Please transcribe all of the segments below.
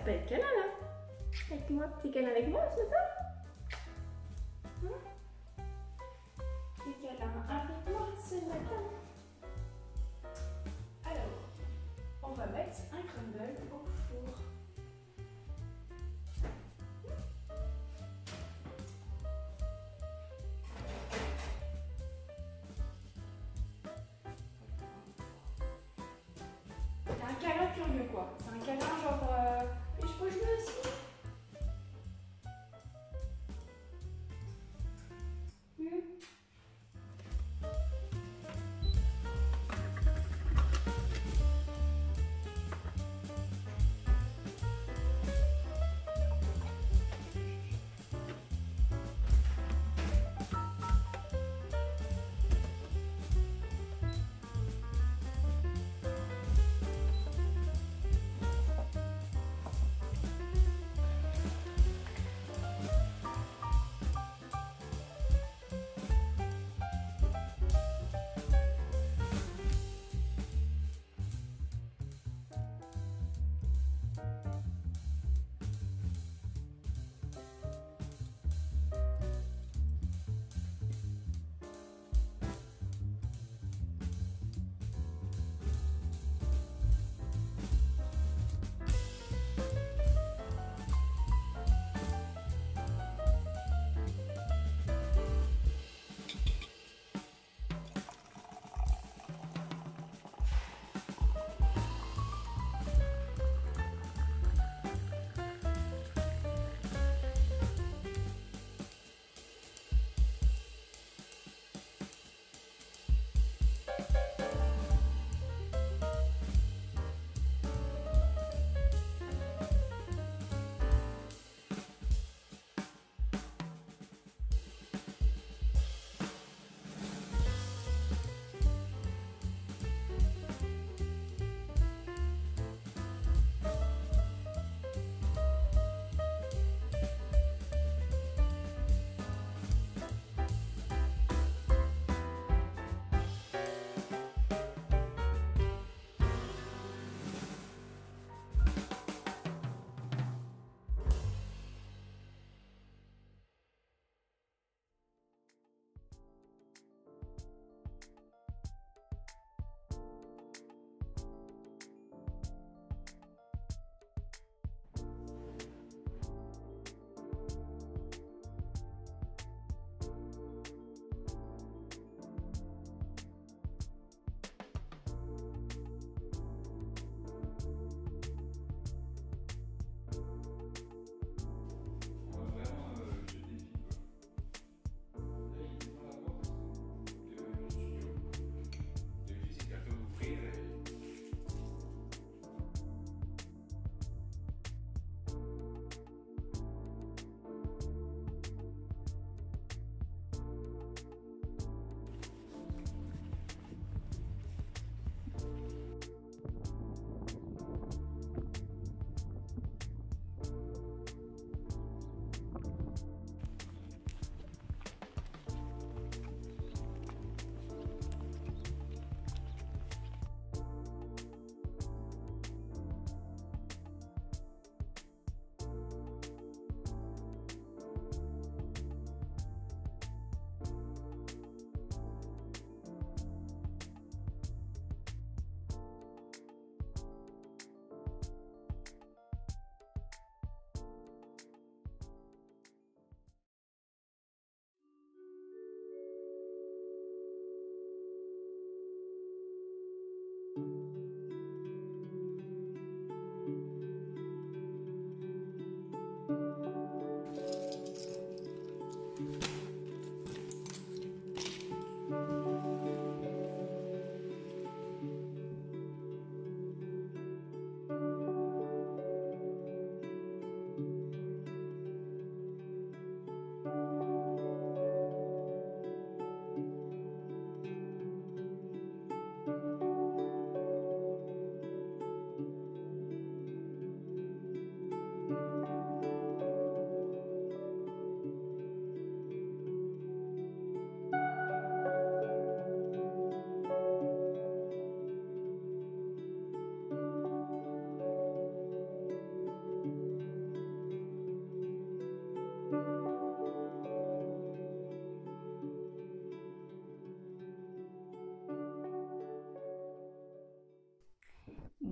pas être câlin là. Avec moi. T'es câlin avec moi ce matin? T'es câlin avec moi ce matin. Alors, on va mettre un crumble au four. C'est un câlin curieux quoi. C'est un câlin genre... Et je peux jouer aussi.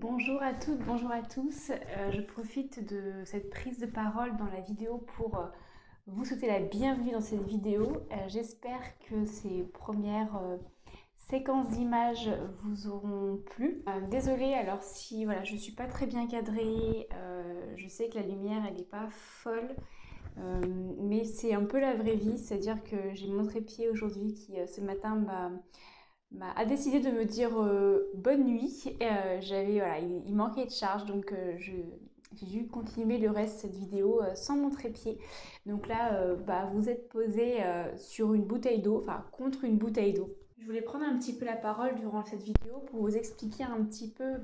Bonjour à toutes, bonjour à tous. Je profite de cette prise de parole dans la vidéo pour vous souhaiter la bienvenue dans cette vidéo. J'espère que ces premières séquences d'images vous auront plu. Désolée alors si voilà, je ne suis pas très bien cadrée, je sais que la lumière elle n'est pas folle. Mais c'est un peu la vraie vie, c'est-à-dire que j'ai mon trépied aujourd'hui qui ce matin a décidé de me dire bonne nuit. Voilà, il manquait de charge, donc j'ai dû continuer le reste de cette vidéo sans mon trépied. Donc là, vous êtes posé sur une bouteille d'eau, enfin contre une bouteille d'eau. Je voulais prendre un petit peu la parole durant cette vidéo pour vous expliquer un petit peu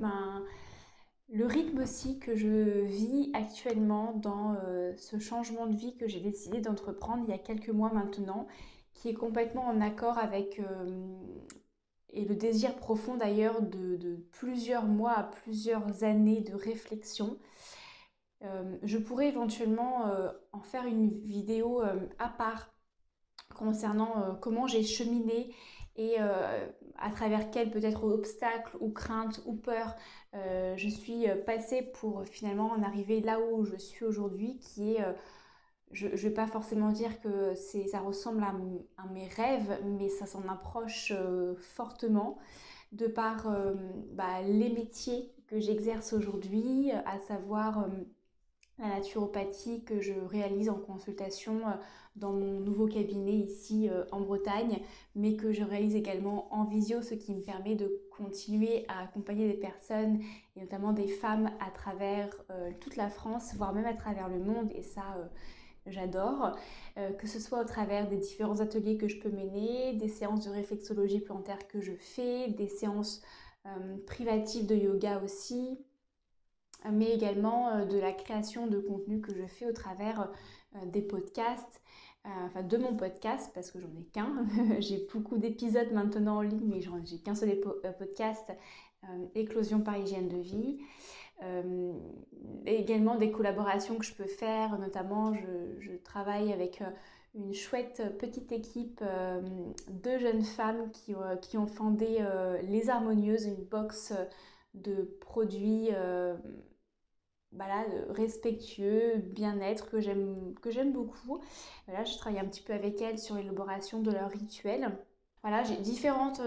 le rythme aussi que je vis actuellement dans ce changement de vie que j'ai décidé d'entreprendre il y a quelques mois maintenant, qui est complètement en accord avec et le désir profond d'ailleurs de plusieurs mois à plusieurs années de réflexion. Je pourrais éventuellement en faire une vidéo à part concernant comment j'ai cheminé et à travers quels peut-être obstacles ou craintes ou peurs je suis passée pour finalement en arriver là où je suis aujourd'hui, qui est je ne vais pas forcément dire que ça ressemble à mes rêves, mais ça s'en approche fortement de par les métiers que j'exerce aujourd'hui, à savoir la naturopathie que je réalise en consultation dans mon nouveau cabinet ici en Bretagne, mais que je réalise également en visio, ce qui me permet de continuer à accompagner des personnes, et notamment des femmes, à travers toute la France, voire même à travers le monde, et ça j'adore, que ce soit au travers des différents ateliers que je peux mener, des séances de réflexologie plantaire que je fais, des séances privatives de yoga aussi, mais également de la création de contenu que je fais au travers des podcasts, enfin de mon podcast, parce que j'en ai qu'un. J'ai beaucoup d'épisodes maintenant en ligne, mais j'ai qu'un seul podcast, Éclosion par hygiène de vie. Et également des collaborations que je peux faire, notamment je travaille avec une chouette petite équipe de jeunes femmes qui ont fondé Les Harmonieuses, une box de produits respectueux, bien-être, que j'aime beaucoup. Voilà, je travaille un petit peu avec elles sur l'élaboration de leurs rituels. Voilà, j'ai différentes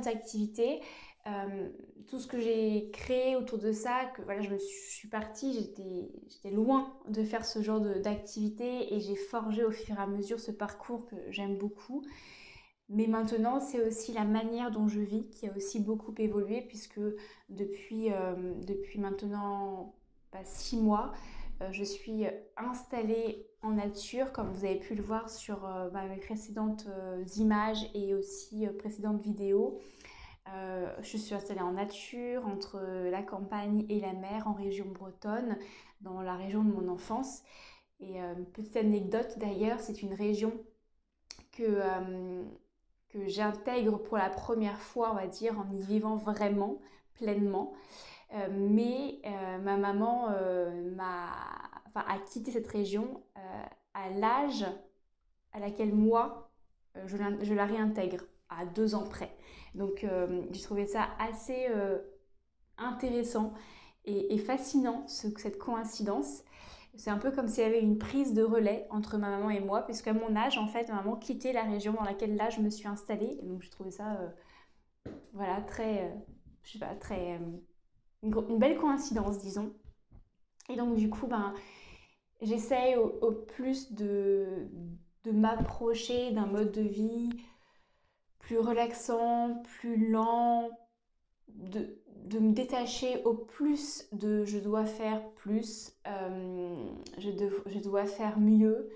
activités. Tout ce que j'ai créé autour de ça, que voilà, je suis partie, j'étais loin de faire ce genre d'activité, et j'ai forgé au fur et à mesure ce parcours que j'aime beaucoup. Mais maintenant, c'est aussi la manière dont je vis qui a aussi beaucoup évolué, puisque depuis maintenant 6 mois, je suis installée en nature, comme vous avez pu le voir sur mes précédentes images et aussi précédentes vidéos. Je suis installée en nature, entre la campagne et la mer, en région bretonne, dans la région de mon enfance. Et petite anecdote d'ailleurs, c'est une région que j'intègre pour la première fois, on va dire, en y vivant vraiment, pleinement. Mais ma maman a quitté cette région à l'âge à laquelle moi, je la réintègre, à 2 ans près. Donc j'ai trouvé ça assez intéressant et fascinant, cette coïncidence. C'est un peu comme s'il y avait une prise de relais entre ma maman et moi, puisqu'à mon âge, en fait, ma maman quittait la région dans laquelle là, je me suis installée. Et donc j'ai trouvé ça, voilà, très, je sais pas, très, une belle coïncidence, disons. Et donc du coup, j'essaye au plus de m'approcher d'un mode de vie plus relaxant, plus lent, de me détacher au plus de je dois faire plus, je dois faire mieux,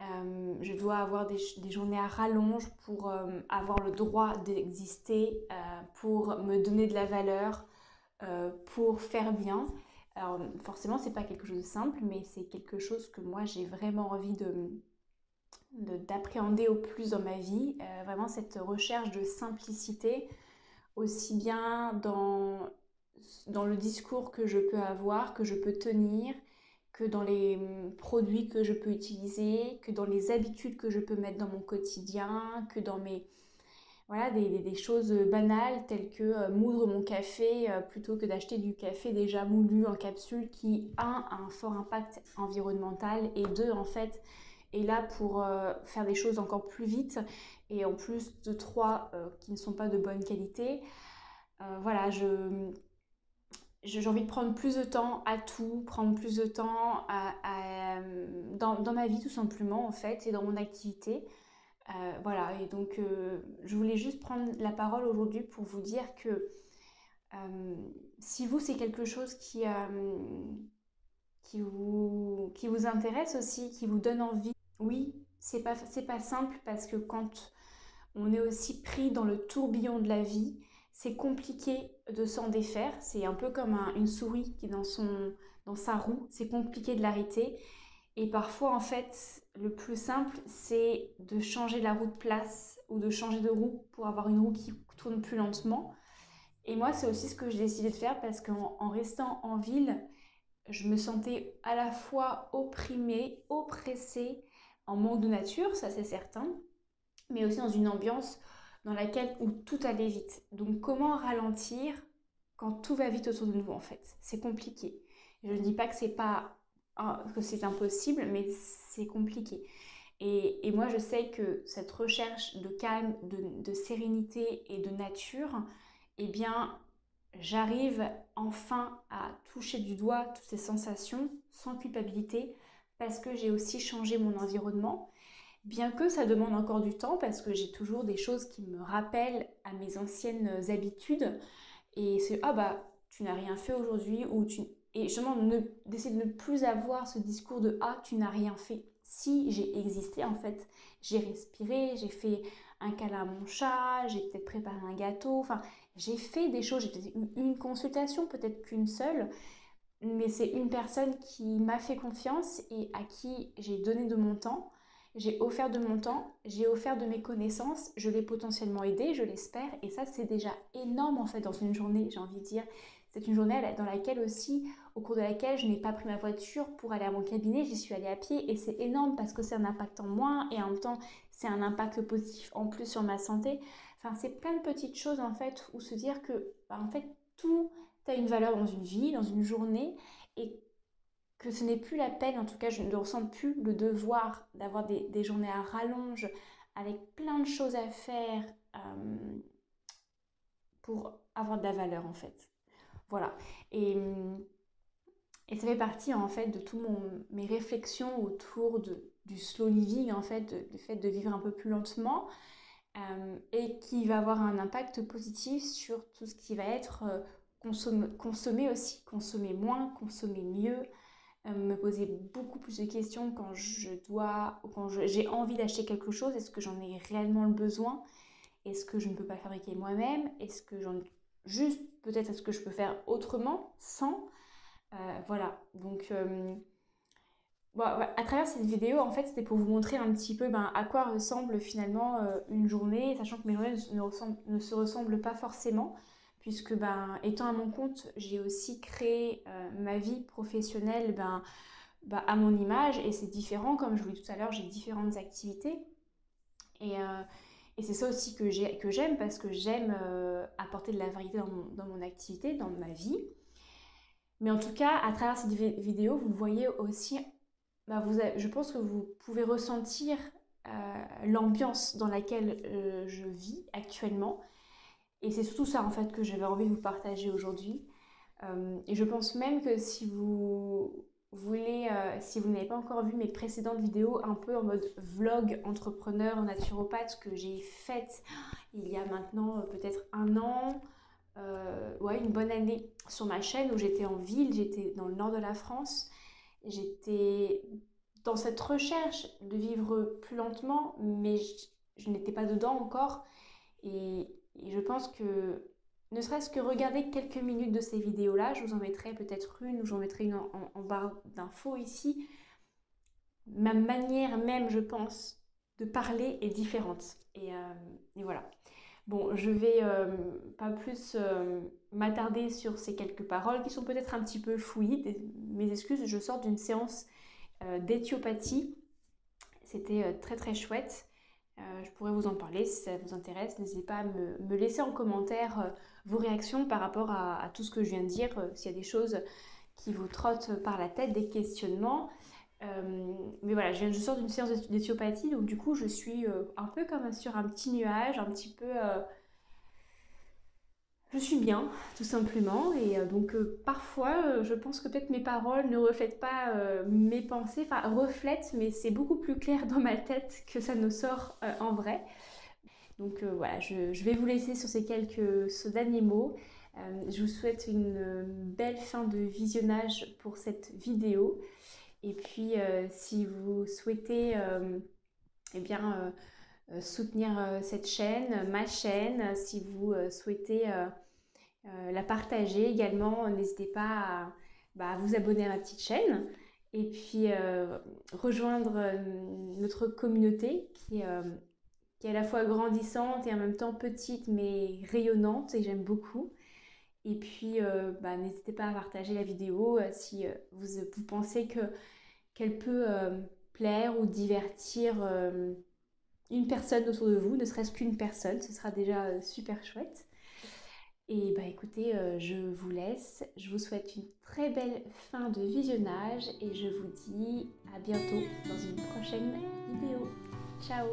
je dois avoir des journées à rallonge pour avoir le droit d'exister, pour me donner de la valeur, pour faire bien. Alors forcément c'est pas quelque chose de simple, mais c'est quelque chose que moi j'ai vraiment envie d'appréhender au plus dans ma vie, vraiment cette recherche de simplicité, aussi bien dans le discours que je peux avoir, que je peux tenir, que dans les produits que je peux utiliser, que dans les habitudes que je peux mettre dans mon quotidien, que dans voilà, des choses banales telles que moudre mon café plutôt que d'acheter du café déjà moulu en capsule qui, a un fort impact environnemental et deux, en fait, est là pour faire des choses encore plus vite et en plus de trois, qui ne sont pas de bonne qualité. Voilà, j'ai envie de prendre plus de temps à tout, prendre plus de temps dans ma vie tout simplement en fait et dans mon activité. Voilà, et donc je voulais juste prendre la parole aujourd'hui pour vous dire que euh, si vous c'est quelque chose qui vous intéresse aussi, qui vous donne envie, oui, c'est pas simple parce que quand on est aussi pris dans le tourbillon de la vie, c'est compliqué de s'en défaire. C'est un peu comme une souris qui est dans sa roue, c'est compliqué de l'arrêter. Et parfois, en fait, le plus simple, c'est de changer la roue de place ou de changer de roue pour avoir une roue qui tourne plus lentement. Et moi, c'est aussi ce que j'ai décidé de faire parce qu'en restant en ville, je me sentais à la fois opprimée, oppressée, en manque de nature, ça c'est certain, mais aussi dans une ambiance dans laquelle où tout allait vite. Donc comment ralentir quand tout va vite autour de nous en fait? C'est compliqué. Je ne dis pas que que c'est impossible, mais c'est compliqué. Et moi je sais que cette recherche de calme, de sérénité et de nature, eh bien j'arrive enfin à toucher du doigt toutes ces sensations sans culpabilité parce que j'ai aussi changé mon environnement. Bien que ça demande encore du temps parce que j'ai toujours des choses qui me rappellent à mes anciennes habitudes et c'est ah bah tu n'as rien fait aujourd'hui ou tu et justement d'essayer de ne plus avoir ce discours de ah tu n'as rien fait. Si j'ai existé en fait, j'ai respiré, j'ai fait un câlin à mon chat, j'ai peut-être préparé un gâteau, enfin j'ai fait des choses, j'ai peut-être eu une consultation, peut-être qu'une seule, mais c'est une personne qui m'a fait confiance et à qui j'ai donné de mon temps. J'ai offert de mon temps, j'ai offert de mes connaissances, je l'ai potentiellement aidé, je l'espère, et ça c'est déjà énorme en fait dans une journée, j'ai envie de dire. C'est une journée dans laquelle aussi, au cours de laquelle je n'ai pas pris ma voiture pour aller à mon cabinet, j'y suis allée à pied et c'est énorme parce que c'est un impact en moins et en même temps c'est un impact positif en plus sur ma santé. Enfin c'est plein de petites choses en fait où se dire que bah, en fait tout a une valeur dans une vie, dans une journée et que ce n'est plus la peine, en tout cas je ne ressens plus le devoir d'avoir des journées à rallonge avec plein de choses à faire pour avoir de la valeur en fait. Voilà. Et, et ça fait partie en fait de toutes mes réflexions autour du slow living en fait, du fait de vivre un peu plus lentement et qui va avoir un impact positif sur tout ce qui va être consommé aussi, consommer moins, consommer mieux, me poser beaucoup plus de questions quand j'ai envie d'acheter quelque chose. Est-ce que j'en ai réellement le besoin? Est-ce que je ne peux pas le fabriquer moi-même? Juste peut-être est-ce que je peux faire autrement sans? Voilà. Donc bon, ouais, à travers cette vidéo, en fait, c'était pour vous montrer un petit peu à quoi ressemble finalement une journée, sachant que mes journées ne se ressemblent pas forcément, puisque étant à mon compte, j'ai aussi créé ma vie professionnelle à mon image, et c'est différent, comme je vous l'ai dit tout à l'heure, j'ai différentes activités, et, euh, et c'est ça aussi que j'aime, parce que j'aime apporter de la variété dans mon activité, dans ma vie. Mais en tout cas, à travers cette vidéo, vous voyez aussi je pense que vous pouvez ressentir l'ambiance dans laquelle je vis actuellement. Et c'est surtout ça en fait que j'avais envie de vous partager aujourd'hui. Et je pense même que si vous voulez, si vous n'avez pas encore vu mes précédentes vidéos un peu en mode vlog entrepreneur naturopathe que j'ai faites il y a maintenant peut-être un an, ouais, une bonne année sur ma chaîne où j'étais en ville, j'étais dans le nord de la France. J'étais dans cette recherche de vivre plus lentement, mais je n'étais pas dedans encore. Et je pense que, ne serait-ce que regarder quelques minutes de ces vidéos-là, je vous en mettrai peut-être une ou j'en mettrai une en barre d'infos ici. Ma manière même, je pense, de parler est différente. Et voilà. Bon, je vais pas plus m'attarder sur ces quelques paroles qui sont peut-être un petit peu fouillis. Mes excuses, je sors d'une séance d'éthiopathie. C'était très très chouette. Je pourrais vous en parler si ça vous intéresse. N'hésitez pas à me laisser en commentaire vos réactions par rapport à tout ce que je viens de dire, s'il y a des choses qui vous trottent par la tête, des questionnements. Mais voilà, je sors d'une séance d'éthiopathie, donc du coup je suis un peu comme sur un petit nuage, un petit peu... je suis bien, tout simplement, et donc parfois je pense que peut-être mes paroles ne reflètent pas mes pensées, enfin reflètent, mais c'est beaucoup plus clair dans ma tête que ça ne sort en vrai. Donc voilà, je vais vous laisser sur ce derniers mots. Je vous souhaite une belle fin de visionnage pour cette vidéo. Et puis si vous souhaitez eh bien, soutenir cette chaîne, ma chaîne, si vous souhaitez la partager également, n'hésitez pas à vous abonner à ma petite chaîne et puis rejoindre notre communauté qui est à la fois grandissante et en même temps petite mais rayonnante, et j'aime beaucoup. Et puis n'hésitez pas à partager la vidéo si vous pensez qu'elle peut plaire ou divertir une personne autour de vous, ne serait-ce qu'une personne, ce sera déjà super chouette. Et écoutez, je vous laisse, je vous souhaite une très belle fin de visionnage et je vous dis à bientôt dans une prochaine vidéo. Ciao!